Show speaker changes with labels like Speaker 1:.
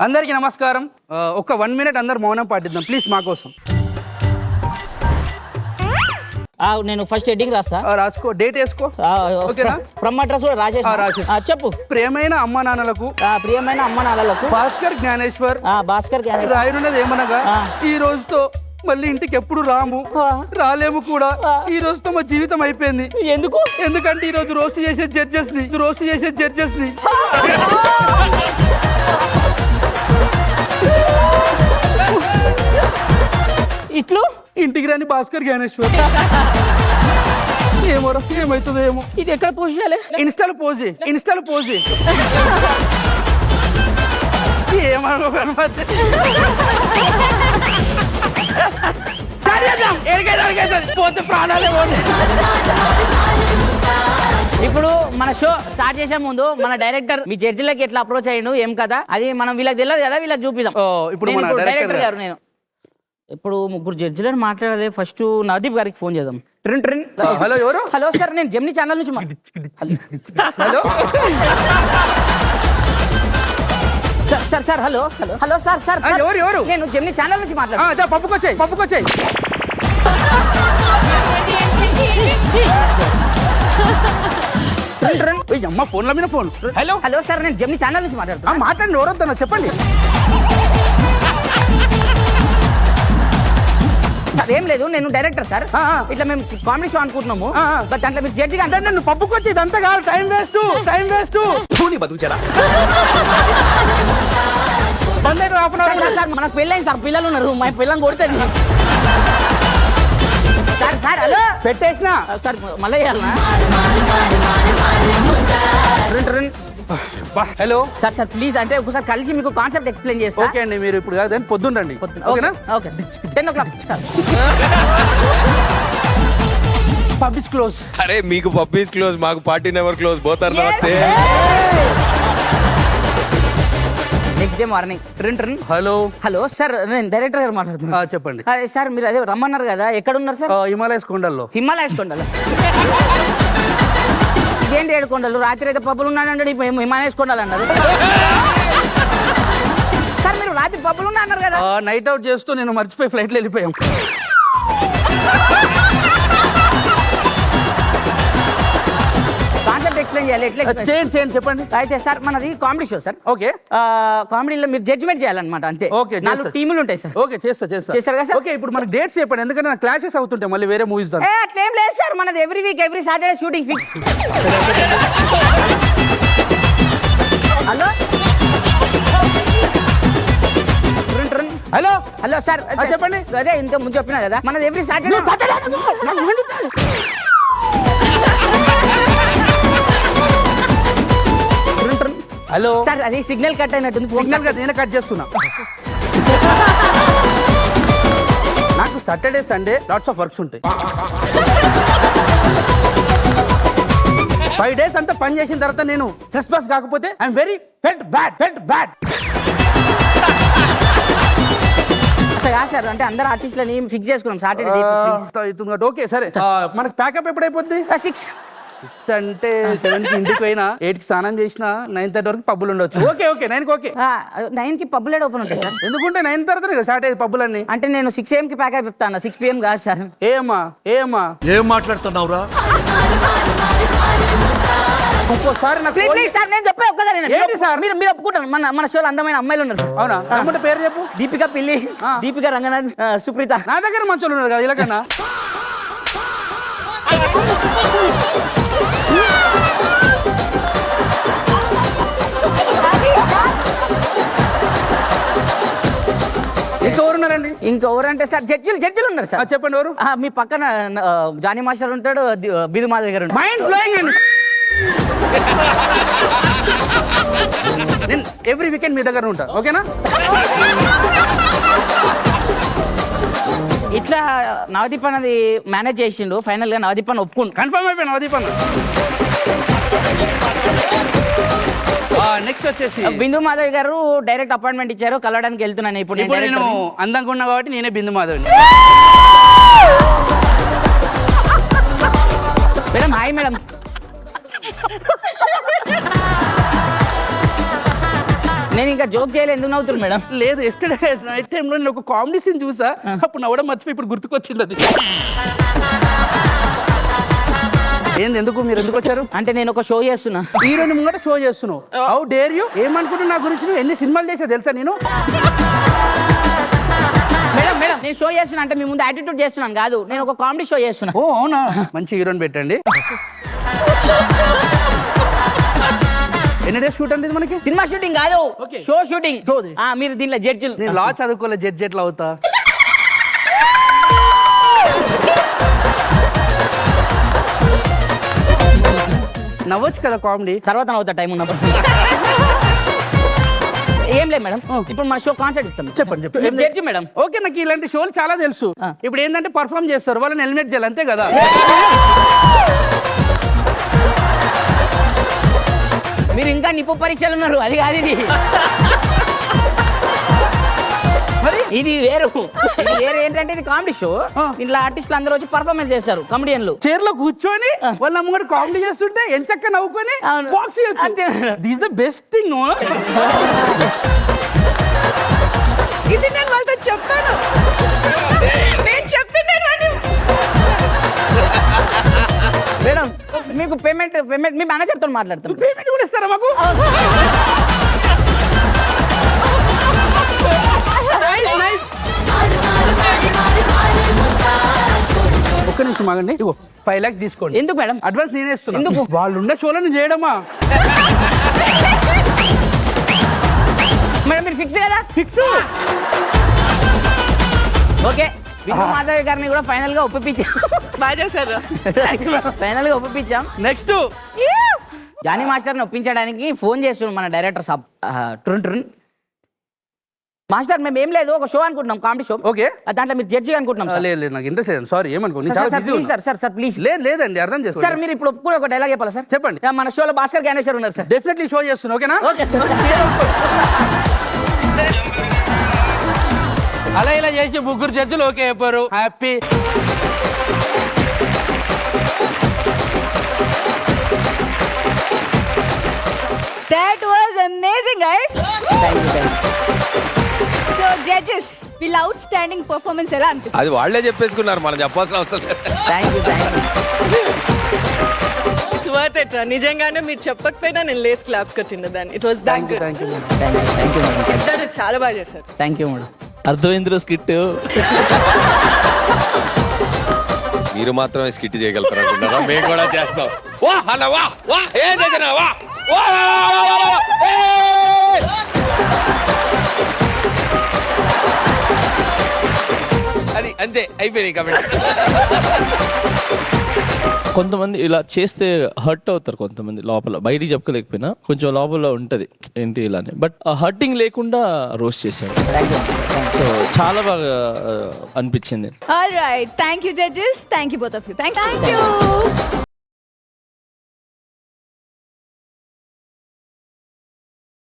Speaker 1: అందరికీ నమస్కారం. ఒక 1 minute అందరు మౌనం పాటిద్దాం ప్లీజ్ మా కోసం.
Speaker 2: నేను ఫస్ట్ హెడ్డింగ్ రాస్తా.
Speaker 1: రాసుకో, డేట్ వేసుకో. ఓకేనా?
Speaker 2: ఫ్రమ్ అడ్రస్ కూడా రాసేసి చెప్పు.
Speaker 1: ప్రియమైన అమ్మ నాన్నలకు,
Speaker 2: ప్రియమైన అమ్మ నాన్నలకు
Speaker 1: భాస్కర్ జ్ఞానేశ్వర్ రాయనున్నది ఏమనగా ఈ రోజుతో మళ్ళీ ఇంటికి ఎప్పుడు రాము, రాలేము కూడా. ఈ రోజుతో మా జీవితం అయిపోయింది. ఎందుకంటే ఈ రోజు రోస్ట్ చేసే జడ్జెస్ ని
Speaker 2: ఇట్లు
Speaker 1: ఇంటికి రాని భాస్కర్ జ్ఞానేశ్వర్. ఏమోరా, ఏమవుతుందో ఏమో.
Speaker 2: ఇది ఎక్కడ పోస్ట్ చేయాలి?
Speaker 1: ఇన్స్టాలో పోజ్ ఏమో పోతే ప్రాణాలే పోతే.
Speaker 2: ఇప్పుడు మన షో స్టార్ట్ చేసే ముందు మన డైరెక్టర్ మీ జడ్జిలకి ఎట్లా అప్రోచ్ అయ్యిండు ఏం కదా అది మనం వీళ్ళకి తెలియదు కదా, వీళ్ళకి చూపిద్దాం.
Speaker 1: ఇప్పుడు
Speaker 2: డైరెక్టర్ గారు నేను ఇప్పుడు ముగ్గురు జడ్జిలను మాట్లాడాలి. ఫస్ట్ నవదీప్ గారికి ఫోన్ చేద్దాం. ట్రిన్
Speaker 1: హలో, ఎవరు?
Speaker 2: హలో సార్, నేను జెమిని ఛానల్ నుంచి
Speaker 1: హలో
Speaker 2: సార్ హలో సార్
Speaker 1: ఎవరు?
Speaker 2: నేను జెమిని ఛానల్ నుంచి మాట్లాడుతున్నా.
Speaker 1: పప్పుకొచ్చాయి. అమ్మ ఫోన్ల మీద ఫోన్.
Speaker 2: హలో సార్, నేను జెమిని ఛానల్ నుంచి మాట్లాడుతున్నా.
Speaker 1: మాట్లాడండి, ఎవరొద్దన్నా చెప్పండి.
Speaker 2: ఏం లేదు, నేను డైరెక్టర్ సార్. ఇట్లా మేము కామెడీ షో అనుకుంటున్నాము. బట్ దాంట్లో మీరు జడ్జి అంటే
Speaker 1: నన్ను పప్పుకొచ్చి ఇదంతా కాదు, టైం వేస్ట్.
Speaker 2: మనకు పెళ్ళైంది సార్, పిల్లలు ఉన్నారు, మా పిల్లలు కొడుతుంది సార్. హలో
Speaker 1: పెట్టేసిన
Speaker 2: సార్, మళ్ళీ వేయాలనా?
Speaker 1: హలో
Speaker 2: సార్ ప్లీజ్, అంటే ఒకసారి కలిసి మీకు కాన్సెప్ట్ ఎక్స్ప్లెయిన్ చేస్తా.
Speaker 1: ఓకే అండి, మీరు ఇప్పుడు కాదు పొద్దున్న రండి. ఓకేనా?
Speaker 2: Okay 10 o'clock sir.
Speaker 1: Pub is close.
Speaker 3: అరే మీకు పబ్ ఇస్ క్లోజ్, మాకు party never close. Both are not same.
Speaker 2: Next day morning ట్రిన్. హలో సార్, నేను డైరెక్టర్ గారు మాట్లాడుతున్నా.
Speaker 1: చెప్పండి.
Speaker 2: సార్ మీరు అదే రమ్మన్నారు కదా, ఎక్కడ ఉన్నారు సార్?
Speaker 1: హిమాలయస్ కొండల్లో.
Speaker 2: ఇదేంటి 7 కొండలు? రాత్రి అయితే పబ్బులు ఉన్నాడు, ఇప్పుడు హిమాలయస్ కొండలు అన్నారు సార్. మీరు రాత్రి పబ్బులు ఉన్నా అన్నారు కదా.
Speaker 1: నైట్ అవుట్ చేస్తూ నేను మర్చిపోయి ఫ్లైట్లో వెళ్ళిపోయాం.
Speaker 2: కాన్సెప్ట్ ఎక్స్ప్లెయిన్ చేయాలి.
Speaker 1: చేయండి చెప్పండి.
Speaker 2: అయితే సార్ మనది కామెడీ షో సార్.
Speaker 1: ఓకే,
Speaker 2: కామెడీలో మీరు జడ్జిమెంట్ చేయాలన్నమాట అంతే.
Speaker 1: ఓకే,
Speaker 2: 4 టీములు ఉంటాయి సార్.
Speaker 1: ఓకే, చేస్తారు కదా సార్. ఓకే, ఇప్పుడు మనకి డేట్స్ చెప్పండి, ఎందుకంటే నా క్లాషెస్ అవుతుంటాయి మళ్ళీ వేరే మూవీస్.
Speaker 2: అట్లేం లేదు సార్, మనది every week every Saturday shooting fix. Hello sir,
Speaker 1: చెప్పండి.
Speaker 2: అదే ఇంత ముందు చెప్పినా కదా, మనది ఎవ్రీ సాటర్డే.
Speaker 1: హలో
Speaker 2: సార్, అది సిగ్నల్ కట్ అయినట్టుంది.
Speaker 1: సిగ్నల్ కదా, నేను కట్ చేస్తున్నా. నాకు Saturday Sunday lots of works ఉంటాయి. 5 days అంతా పని చేసిన తర్వాత నేను స్ట్రెస్ బస్ కాకపోతే I'm very felt bad.
Speaker 2: Sir అంటే అందరు ఆర్టిస్టులని ఫిక్స్ చేసుకున్నాం సాటర్డే.
Speaker 1: ఓకే సరే, మనకి ప్యాకప్ ఎప్పుడు అయిపోద్ది?
Speaker 2: 6
Speaker 1: అంటే 7 కి ఇంటికి పోయినా 8 కి స్నానం చేసిన 9:30 వరకు పబ్బులు ఉండొచ్చు. ఓకే 9 కి ఓకే.
Speaker 2: 9 కి పబ్బులు ఓపెన్ ఉంటాయి సార్.
Speaker 1: ఎందుకుంటే 9 తర్వాత స్టార్ట్ అయ్యేది పబ్బులన్నీ.
Speaker 2: అంటే నేను 6 AM కి ప్యాకప్ చెప్తాను, 6 PM కాదు సార్.
Speaker 1: ఏమా
Speaker 4: ఏం మాట్లాడుతున్నావురా?
Speaker 1: ఇంకోసారి
Speaker 2: సార్ నేను చెప్పే ఒక్కసారి
Speaker 1: ఏంటి సార్?
Speaker 2: మీరు ఒప్పుకుంటారు, మన షోలో అందమైన అమ్మాయిలు ఉన్నారు.
Speaker 1: అవునా? అమ్మ పేరు చెప్పు.
Speaker 2: దీపిక పిల్లి, దీపిక రంగనాథ్, సుప్రీత.
Speaker 1: నా దగ్గర మంచోళ్ళు ఉన్నారు కదా ఇలాగన్నా. ఇంకెవరున్నారండి?
Speaker 2: ఇంకెవరంటే సార్ జడ్జిలు ఉన్నారు సార్.
Speaker 1: చెప్పండి ఎవరు?
Speaker 2: మీ పక్కన జానీ మాస్టర్ ఉంటాడు, బిదు మాధవ్ గారు.
Speaker 1: మైండ్ బ్లోయింగ్ అండి. నేను ఎవ్రీ వీకెండ్ మీ దగ్గర ఉంటా. ఓకేనా?
Speaker 2: ఇట్లా నవదీప్ అన్నది మేనేజ్ చేసిండు. ఫైనల్ గా నవదీప్ అని ఒప్పుకుండు.
Speaker 1: కన్ఫర్మ్ అయిపోయి నవదీప్ అన్న. నెక్స్ట్ వచ్చేసి
Speaker 2: బిందు మాధవ్ గారు డైరెక్ట్ అపాయింట్మెంట్ ఇచ్చారు, కలవడానికి వెళ్తున్నాను. ఇప్పుడు
Speaker 1: నేను అందంగా ఉన్నా కాబట్టి నేనే Bindu Madhav.
Speaker 2: Madam hi madam. నేను ఇంకా జోక్ చేయలేదు, ఎందుకు నవ్వుతున్నారు మేడం?
Speaker 1: లేదు, ఎస్టర్డే నైట్ టైంలో నేను ఒక కామెడీ సీన్ చూసా, అప్పుడు నవ్వడం మర్చిపోయి ఇప్పుడు గుర్తుకొచ్చింది అది. ఏంది, ఎందుకు మీరు ఎందుకు వచ్చారు?
Speaker 2: అంటే నేను ఒక షో చేస్తున్నా.
Speaker 1: హీరోని ముంగట షో చేస్తున్నావు. How dare you? ఏమనుకుంటున్నా నా గురించి? నువ్వు ఎన్ని సినిమాలు చేసా తెలుసా నేను?
Speaker 2: మేడం మేడం నేను షో చేస్తున్నా అంటే మీ ముందు యాటిట్యూడ్ చేస్తున్నాను కాదు, నేను ఒక కామెడీ షో చేస్తున్నా.
Speaker 1: ఓ అవునా, మంచి హీరోని పెట్టండి. ఎన్ని డేస్ షూట్ అంటే ఇది మనకి?
Speaker 2: సినిమా షూటింగ్ కాదు,
Speaker 1: Okay.
Speaker 2: Show shooting.
Speaker 1: Showది.
Speaker 2: మీరు దీనిలో జడ్జిలు.
Speaker 1: నేను లా చదువుకోలే, జడ్జి ఎట్లా అవుతా? నవ్వచ్చు కదా కామెడీ.
Speaker 2: తర్వాత నవ్వుతా టైం ఉన్నప్పుడు. ఏం లేదు మేడం, ఇప్పుడు మన షో కాన్సెప్ట్ ఇస్తాం.
Speaker 1: చెప్పండి చెప్పండి.
Speaker 2: Judge madam.
Speaker 1: ఓకే, నాకు ఇలాంటి షోలు చాలా తెలుసు. ఇప్పుడు ఏంటంటే పర్ఫామ్ చేస్తారు, వాళ్ళని ఎలిమినేట్ చేయాలి, అంతే కదా?
Speaker 2: మీరు ఇంకా నిప్పు పరీక్షలు ఉన్నారు, అది కాదు ఇది.
Speaker 1: మరి
Speaker 2: ఇది వేరు. ఇది వేరు ఏంటంటే ఇది కామెడీ షో. ఇంట్లో ఆర్టిస్టులు అందరూ వచ్చి పర్ఫార్మెన్స్ చేస్తారు, కమెడియన్లు.
Speaker 1: చైర్ లో కూర్చొని వాళ్ళ అమ్మగారు కామెడీ చేస్తుంటే ఎంచక్క నవ్వుకొని
Speaker 2: అవును.
Speaker 1: బాక్స్
Speaker 2: అంతే madam.
Speaker 1: This the best thing.
Speaker 5: ఇది నేను వాళ్ళతో చెప్పాను. నేను చెప్పింది
Speaker 2: మేడం మీకు పేమెంట్ మీ మేనేజర్తో మాట్లాడతాం.
Speaker 1: పేమెంట్ కూడా ఇస్తారా మాకు? ఒక్క నిమిషం ఆగండి. ఇగో 5 lakhs తీసుకోండి.
Speaker 2: ఎందుకు మేడం?
Speaker 1: అడ్వాన్స్ నేనే ఇస్తున్నా.
Speaker 2: ఎందుకు?
Speaker 1: వాళ్ళు ఉండే షోలను చేయడమా?
Speaker 2: మేడం మీరు ఫిక్స్ కదా?
Speaker 1: ఫిక్స్.
Speaker 2: ఓకే, విష్ణు మాధవి గారిని కూడా ఫైనల్ గా ఒప్పించాం.
Speaker 5: బాగా చేశారు.
Speaker 2: ఫైనల్ గా ఒప్పించాం.
Speaker 1: నెక్స్ట్
Speaker 2: జానీ మాస్టర్ని ఒప్పించడానికి ఫోన్ చేస్తున్నాం మన డైరెక్టర్ సాబ్. ట్రున్ మాస్టర్, మేము ఏం లేదు, ఒక షో అనుకుంటున్నాం, కామెడీ షో.
Speaker 1: ఓకే.
Speaker 2: దాంట్లో మీరు జడ్జి అనుకుంటున్నాం.
Speaker 1: లేదు లేదు, నాకు ఇంట్రెస్ట్ లేదు. సారీ, ఏమనుకోండి. చాలా busy
Speaker 2: please sir, sir please.
Speaker 1: లేదు లేదండి, అర్థం
Speaker 2: సార్
Speaker 1: చేసుకోండి.
Speaker 2: మీరు ఇప్పుడు ఒప్పుకుని ఒక డైలాగ్ చెప్పాలి సార్.
Speaker 1: చెప్పండి.
Speaker 2: మన షోలో భాస్కర్ జ్ఞానేశ్వర్ ఉన్నారు సార్.
Speaker 1: డెఫినెట్లీ షో చేస్తున్నా, ఓకేనా?
Speaker 2: Okay sir.
Speaker 1: అలా ఇలా చేసి 3 జడ్జిలు ఓకే అయిపోయారు. Happy.
Speaker 6: That was amazing, guys. So, judges, వీళ్ళ outstanding performance ఎలా అనిపిస్తుంది?
Speaker 3: అది వాళ్ళే చెప్పేసుకున్నారు, మనం చెప్పాల్సిన అవసరం లేదు.
Speaker 2: Thank you.
Speaker 5: వర్త్ నిజంగానే మీరు చెప్పకపోయినా నేను లేస్ క్లాప్స్ కొట్టిన దాన్ని. It was
Speaker 1: thank you
Speaker 5: thank
Speaker 1: thank you
Speaker 5: you. చాలా బాగా చేశారు.
Speaker 2: Thank you madam.
Speaker 7: అర్థమైందిరో స్కిట్.
Speaker 3: మీరు మాత్రమే స్కిట్ చేయగలుగుతారు అనుకుంటారా? మేము కూడా చేస్తాం. వా అన్న వా వా ఏం చేసినా వా వా అది అంతే అయిపోయినాయి కాబట్టి.
Speaker 7: కొంతమంది ఇలా చేస్తే హర్ట్ అవుతారు, కొంతమంది లోపల బయటికి చెప్పుకోలేకపోయినా కొంచెం లోపల ఉంటది ఏంటి ఇలానే. బట్ ఆ హర్టింగ్ లేకుండా రోస్ట్ చేశాడు. సో చాలా బాగా అనిపించింది.
Speaker 6: All right. Thank you, judges. Thank you, both of you. Thank you.